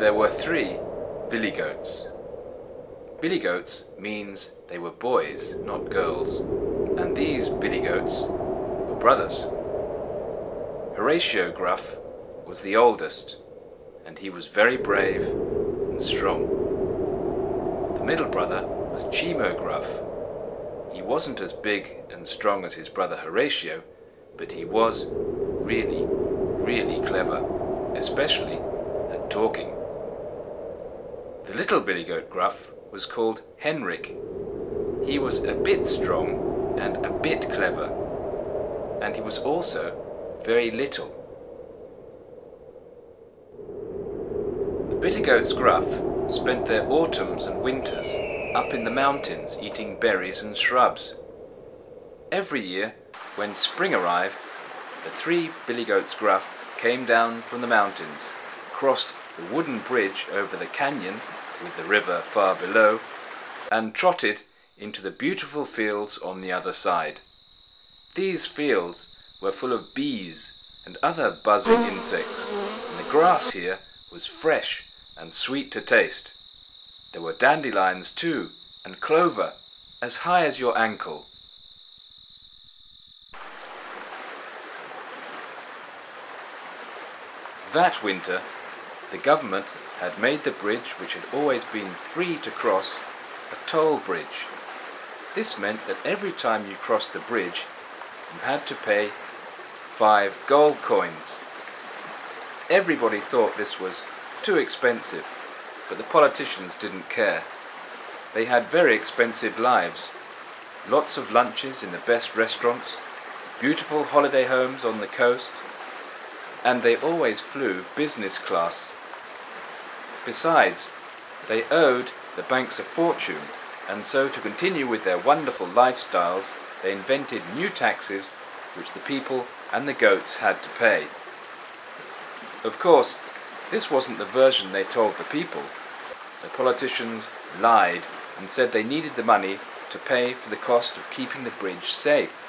There were 3 billy goats. Billy goats means they were boys, not girls, and these billy goats were brothers. Horatio Gruff was the oldest, and he was very brave and strong. The middle brother was Chimo Gruff. He wasn't as big and strong as his brother Horatio, but he was really, really clever, especially at talking. The little billy goat Gruff was called Henrik. He was a bit strong and a bit clever, and he was also very little. The billy goats Gruff spent their autumns and winters up in the mountains eating berries and shrubs. Every year, when spring arrived, the 3 billy goats Gruff came down from the mountains, crossed the wooden bridge over the canyon with the river far below, and trotted into the beautiful fields on the other side. These fields were full of bees and other buzzing insects, and the grass here was fresh and sweet to taste. There were dandelions too, and clover as high as your ankle. That winter, the government had made the bridge, which had always been free to cross, a toll bridge. This meant that every time you crossed the bridge, you had to pay 5 gold coins. Everybody thought this was too expensive, but the politicians didn't care. They had very expensive lives, lots of lunches in the best restaurants, beautiful holiday homes on the coast, and they always flew business class. Besides, they owed the banks a fortune, and so to continue with their wonderful lifestyles, they invented new taxes which the people and the goats had to pay. Of course, this wasn't the version they told the people. The politicians lied and said they needed the money to pay for the cost of keeping the bridge safe.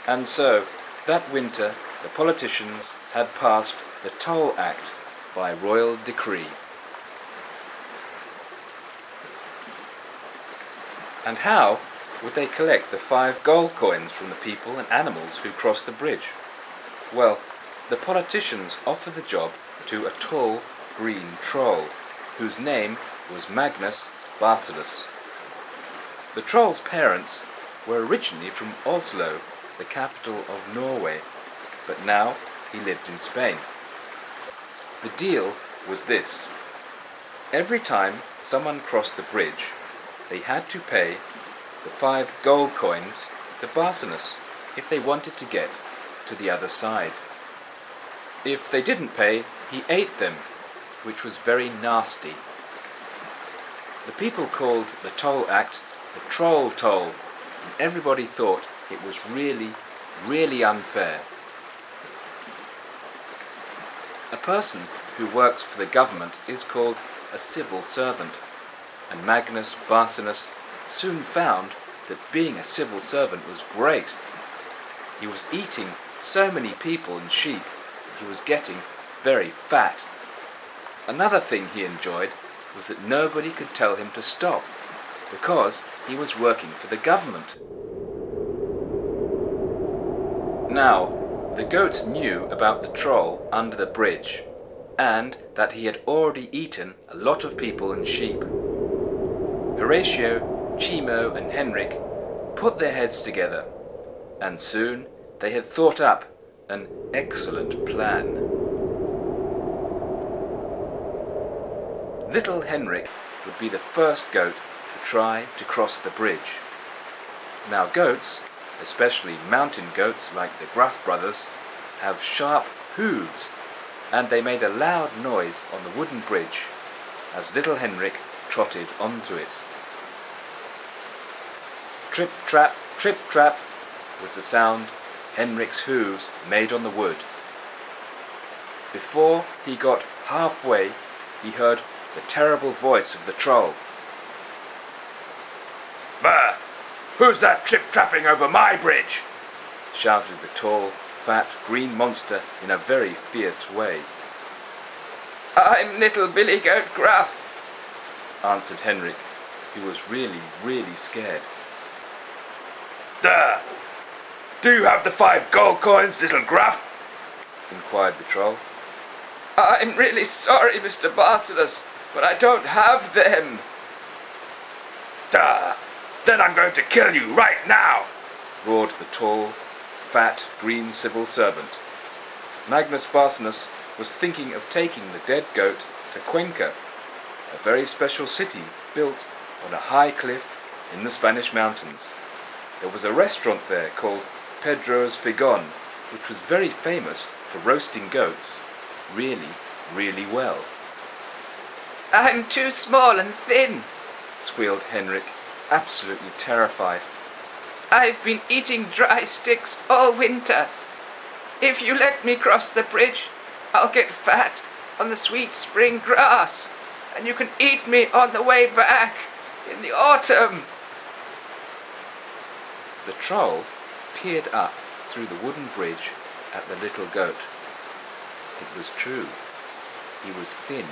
And so, that winter, the politicians had passed the Toll Act by royal decree. And how would they collect the 5 gold coins from the people and animals who crossed the bridge? Well, the politicians offered the job to a tall green troll, whose name was Magnus Barcelus. The troll's parents were originally from Oslo, the capital of Norway, but now he lived in Spain. The deal was this: every time someone crossed the bridge, they had to pay the 5 gold coins to Barcelus if they wanted to get to the other side. If they didn't pay, he ate them, which was very nasty. The people called the Toll Act the Troll Toll, and everybody thought it was really, really unfair. A person who works for the government is called a civil servant, and Magnus Barcelus soon found that being a civil servant was great. He was eating so many people and sheep that he was getting very fat. Another thing he enjoyed was that nobody could tell him to stop, because he was working for the government. Now, the goats knew about the troll under the bridge, and that he had already eaten a lot of people and sheep. Horatio, Chimo and Henrik put their heads together, and soon they had thought up an excellent plan. Little Henrik would be the first goat to try to cross the bridge. Now goats, especially mountain goats like the Gruff brothers, have sharp hooves, and they made a loud noise on the wooden bridge as little Henrik trotted onto it. Trip trap was the sound Henrik's hooves made on the wood. Before he got halfway, he heard the terrible voice of the troll. "Bah! Who's that trip-trapping over my bridge?" shouted the tall, fat, green monster in a very fierce way. I'm little Billy Goat Gruff, answered Henrik, who was really scared. There! Do you have the 5 gold coins, little Gruff? inquired the troll. I'm really sorry, Mr. Barcelos, but I don't have them. Duh! Then I'm going to kill you right now! Roared the tall, fat, green civil servant. Magnus Barcelos was thinking of taking the dead goat to Cuenca, a very special city built on a high cliff in the Spanish mountains. There was a restaurant there called Pedro's Figon, which was very famous for roasting goats really well. I'm too small and thin, squealed Henrik, absolutely terrified. I've been eating dry sticks all winter. If you let me cross the bridge, I'll get fat on the sweet spring grass, and you can eat me on the way back in the autumn. The troll peered up through the wooden bridge at the little goat. It was true. He was thin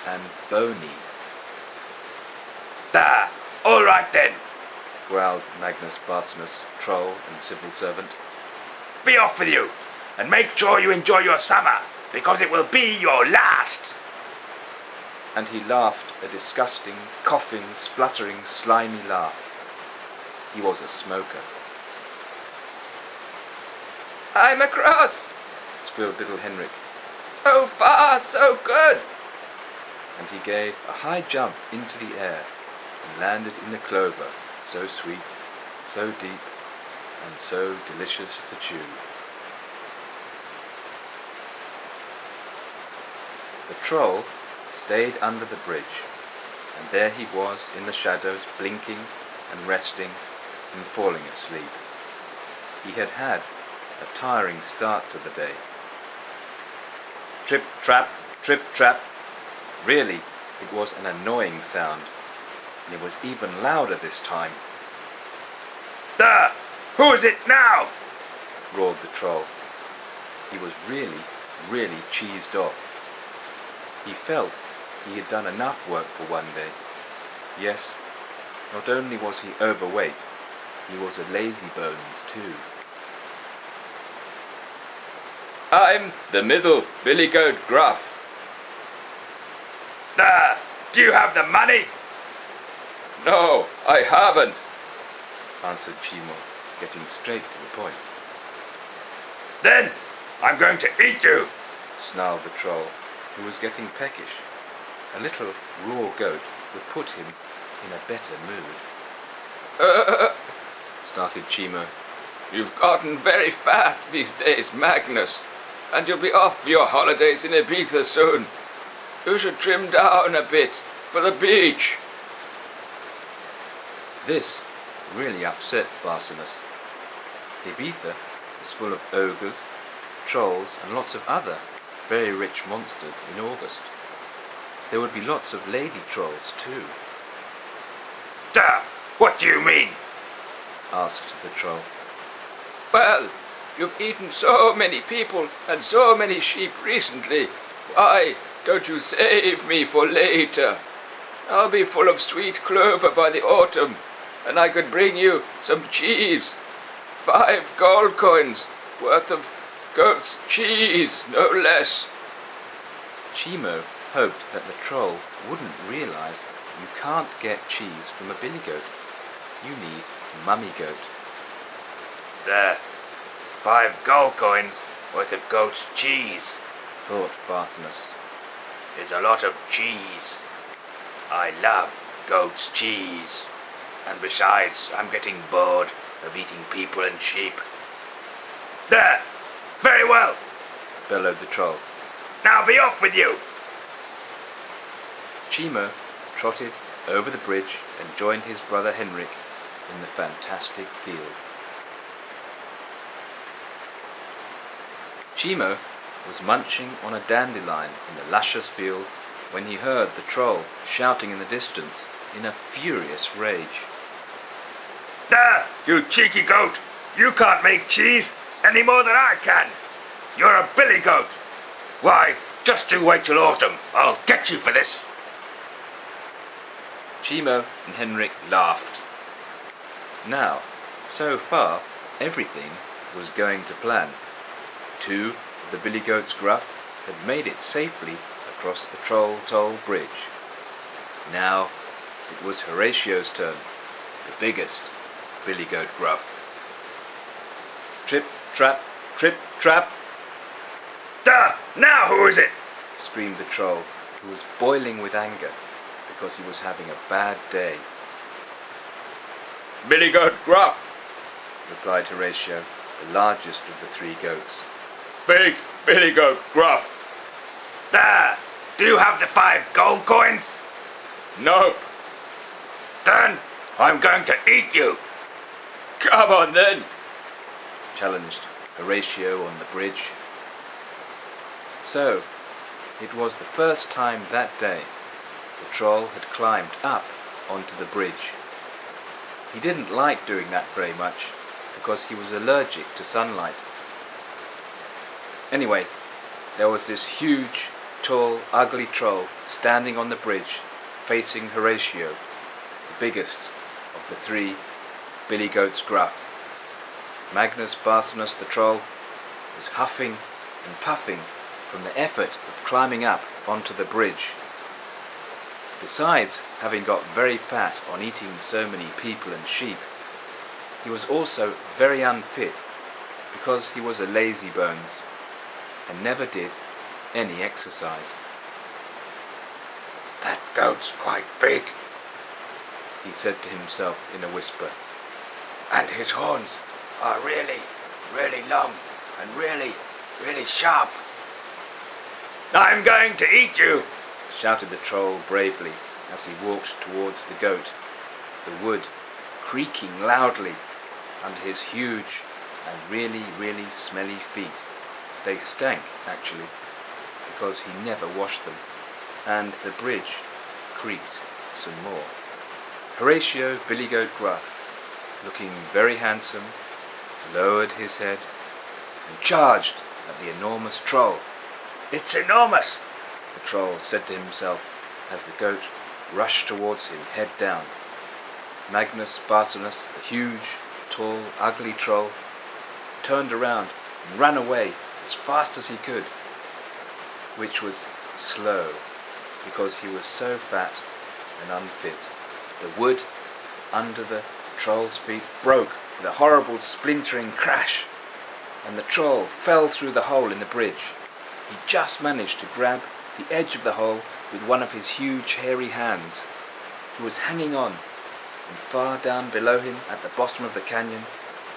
and bony. There! All right then, growled Magnus Barcelos, troll and civil servant. Be off with you, and make sure you enjoy your summer, because it will be your last! And he laughed a disgusting, coughing, spluttering, slimy laugh. He was a smoker. I'm across, squealed little Henrik. So far, so good. And he gave a high jump into the air and landed in the clover, so sweet, so deep, and so delicious to chew. The troll stayed under the bridge, and there he was in the shadows, blinking and resting and falling asleep. He had had a tiring start to the day. Trip, trap, trip, trap. Really, it was an annoying sound, and it was even louder this time. There! Who is it now? Roared the troll. He was really cheesed off. He felt he had done enough work for one day. Yes, not only was he overweight, he was a lazybones too. I'm the middle Billy Goat Gruff. There! Do you have the money? No, I haven't, answered Chimo, getting straight to the point. Then I'm going to eat you, snarled the troll, who was getting peckish. A little raw goat would put him in a better mood. Started Chimo. You've gotten very fat these days, Magnus, and you'll be off for your holidays in Ibiza soon. You should trim down a bit for the beach. This really upset Barcelos. Ibiza was full of ogres, trolls, and lots of other very rich monsters in August. There would be lots of lady trolls too. Duh! What do you mean? Asked the troll. Well, you've eaten so many people and so many sheep recently. Why don't you save me for later? I'll be full of sweet clover by the autumn, and I could bring you some cheese. 5 gold coins worth of goat's cheese, no less. Chimo hoped that the troll wouldn't realize you can't get cheese from a billy goat. You need mummy goat. There. 5 gold coins worth of goat's cheese, thought Barcelos. Is a lot of cheese. I love goat's cheese. And besides, I'm getting bored of eating people and sheep. There! Very well! Bellowed the troll. Now be off with you! Chimo trotted over the bridge and joined his brother Henrik in the fantastic field. Chimo was munching on a dandelion in the luscious field when he heard the troll shouting in the distance in a furious rage. There, you cheeky goat! You can't make cheese any more than I can! You're a billy goat! Why, Just you wait till autumn. I'll get you for this. Chimo and Henrik laughed. Now, so far, everything was going to plan. 2 of the Billy Goats Gruff had made it safely across the Troll Toll Bridge. Now it was Horatio's turn, the biggest Billy Goat Gruff. Trip, trap, trip, trap! Duh! Now who is it? Screamed the troll, who was boiling with anger because he was having a bad day. Billy Goat Gruff, replied Horatio, the largest of the 3 goats. Big Billy Goat Gruff. There! Do you have the 5 gold coins? Nope. Then I'm going to eat you. Come on then, challenged Horatio on the bridge. So, it was the first time that day the troll had climbed up onto the bridge. He didn't like doing that very much because he was allergic to sunlight. Anyway, there was this huge, tall, ugly troll standing on the bridge facing Horatio, the biggest of the 3 Billy Goats Gruff. Magnus Barsanus the troll was huffing and puffing from the effort of climbing up onto the bridge. Besides having got very fat on eating so many people and sheep, he was also very unfit because he was a lazybones and never did any exercise. That goat's quite big, he said to himself in a whisper. And his horns are really, really long and really, really sharp. I'm going to eat you, shouted the troll bravely as he walked towards the goat, the wood creaking loudly under his huge and really, really smelly feet. They stank, actually, because he never washed them, and the bridge creaked some more. Horatio Billy Goat Gruff, looking very handsome, lowered his head and charged at the enormous troll. It's enormous, the troll said to himself as the goat rushed towards him head down. Magnus Barsanus, the huge, tall, ugly troll, turned around and ran away as fast as he could, which was slow because he was so fat and unfit. The wood under the troll's feet broke with a horrible splintering crash, and the troll fell through the hole in the bridge. He just managed to grab the edge of the hole with one of his huge hairy hands. He was hanging on, and far down below him at the bottom of the canyon,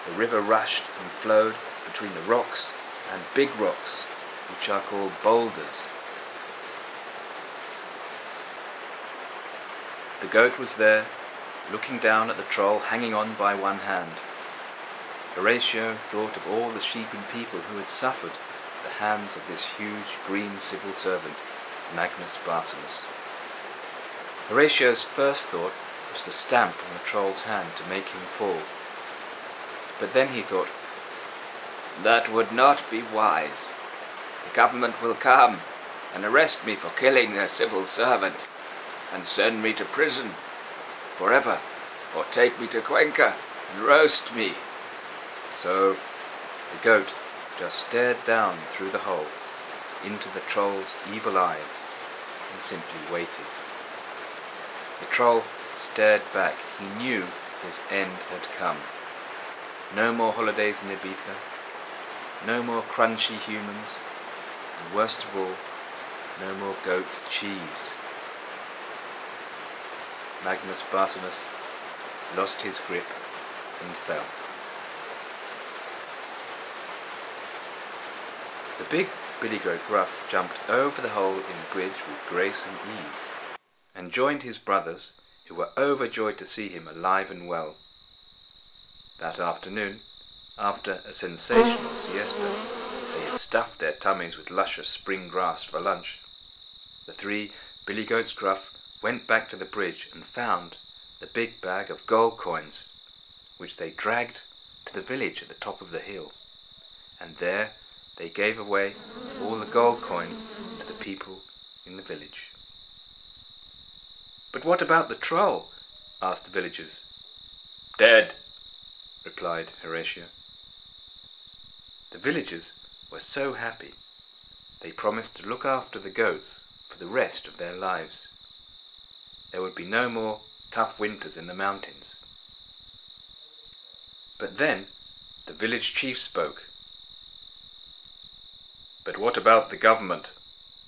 the river rushed and flowed between the rocks and big rocks, which are called boulders. The goat was there, looking down at the troll hanging on by one hand. Horatio thought of all the sheep and people who had suffered at the hands of this huge green civil servant, Magnus Barsanus. Horatio's first thought was to stamp on the troll's hand to make him fall. But then he thought, that would not be wise. The government will come and arrest me for killing their civil servant and send me to prison forever, or take me to Cuenca and roast me. So the goat just stared down through the hole into the troll's evil eyes and simply waited. The troll stared back. He knew his end had come. No more holidays in Ibiza, no more crunchy humans, and worst of all, no more goat's cheese. Magnus Barsanus lost his grip and fell. The big Billy Goat Gruff jumped over the hole in the bridge with grace and ease, and joined his brothers, who were overjoyed to see him alive and well. That afternoon, after a sensational siesta, they had stuffed their tummies with luscious spring grass for lunch. The 3 Billy Goats Gruff went back to the bridge and found the big bag of gold coins, which they dragged to the village at the top of the hill. And there they gave away all the gold coins to the people in the village. "But what about the troll?" asked the villagers. "Dead," replied Horatio. The villagers were so happy. They promised to look after the goats for the rest of their lives. There would be no more tough winters in the mountains. But then the village chief spoke. "But what about the government?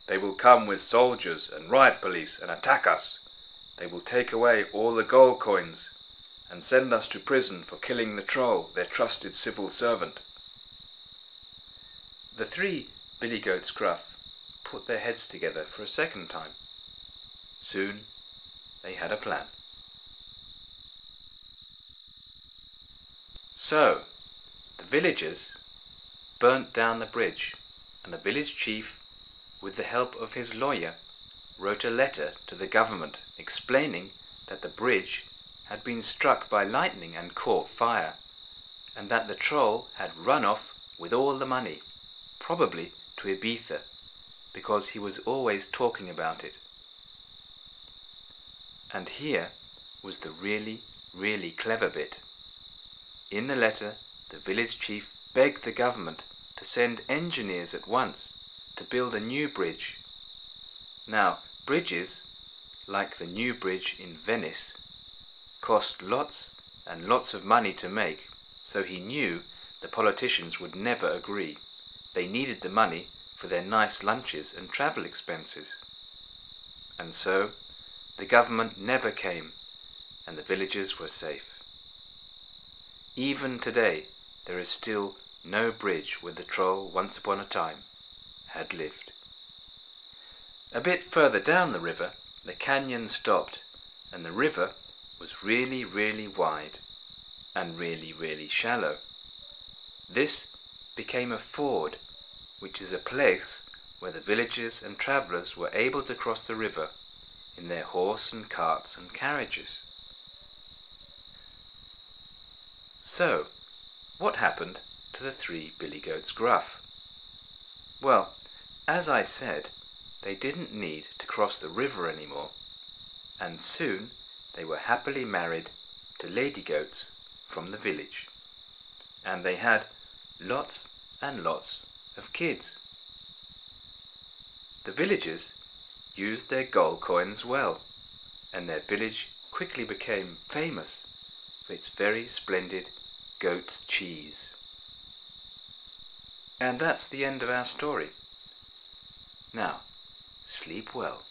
They will come with soldiers and riot police and attack us. They will take away all the gold coins and send us to prison for killing the troll, their trusted civil servant." The three Billy Goats Gruff put their heads together for a second time. Soon they had a plan. So the villagers burnt down the bridge, and the village chief, with the help of his lawyer, wrote a letter to the government explaining that the bridge had been struck by lightning and caught fire, and that the troll had run off with all the money, probably to Ibiza, because he was always talking about it. And here was the really, really clever bit. In the letter, the village chief begged the government to send engineers at once to build a new bridge. Now, bridges, like the new bridge in Venice, cost lots and lots of money to make, so he knew the politicians would never agree. They needed the money for their nice lunches and travel expenses. And so the government never came, and the villagers were safe. Even today, there is still no bridge where the troll once upon a time had lived. A bit further down the river, the canyon stopped, and the river was really, really wide and really, really shallow. This became a ford, which is a place where the villagers and travellers were able to cross the river in their horse and carts and carriages. So, what happened to the three Billy Goats Gruff? Well, as I said, they didn't need to cross the river anymore, and soon they were happily married to lady goats from the village, and they had lots and lots of kids. The villagers used their gold coins well, and their village quickly became famous for its very splendid goat's cheese. And that's the end of our story. Now, sleep well.